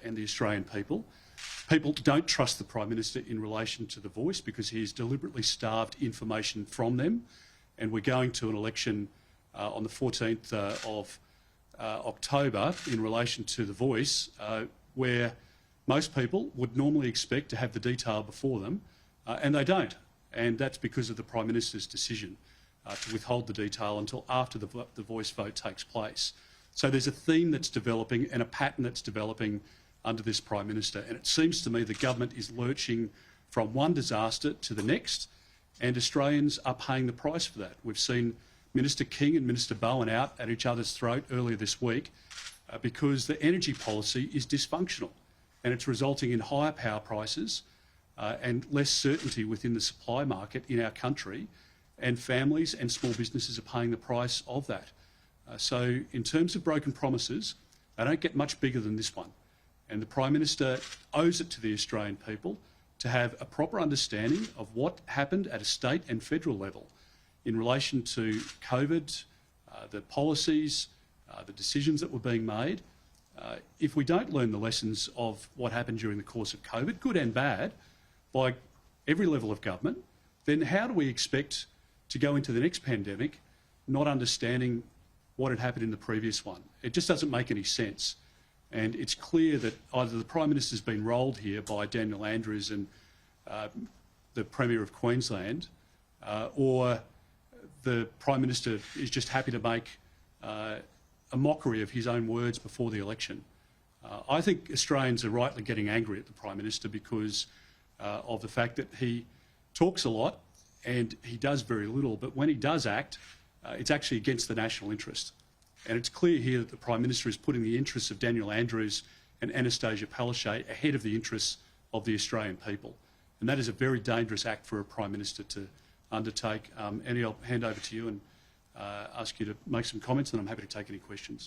and the Australian people. People don't trust the Prime Minister in relation to the Voice because he has deliberately starved information from them, and we're going to an election on the 14th of October in relation to the Voice, where most people would normally expect to have the detail before them, and they don't. And that's because of the Prime Minister's decision to withhold the detail until after the Voice vote takes place. So there's a theme that's developing and a pattern that's developing under this Prime Minister, and it seems to me the government is lurching from one disaster to the next, and Australians are paying the price for that. We've seen Minister King and Minister Bowen out at each other's throat earlier this week because the energy policy is dysfunctional, and it's resulting in higher power prices and less certainty within the supply market in our country, and families and small businesses are paying the price of that. So in terms of broken promises, they don't get much bigger than this one. And the Prime Minister owes it to the Australian people to have a proper understanding of what happened at a state and federal level in relation to COVID, the policies, the decisions that were being made. If we don't learn the lessons of what happened during the course of COVID, good and bad, by every level of government, then how do we expect to go into the next pandemic not understanding what had happened in the previous one? It just doesn't make any sense. And it's clear that either the Prime Minister's been rolled here by Daniel Andrews and the Premier of Queensland, or the Prime Minister is just happy to make a mockery of his own words before the election. I think Australians are rightly getting angry at the Prime Minister because of the fact that he talks a lot and he does very little, but when he does act, it's actually against the national interest. And it's clear here that the Prime Minister is putting the interests of Daniel Andrews and Anastasia Palaszczuk ahead of the interests of the Australian people. And that is a very dangerous act for a Prime Minister to undertake. Annie, I'll hand over to you and ask you to make some comments, and I'm happy to take any questions.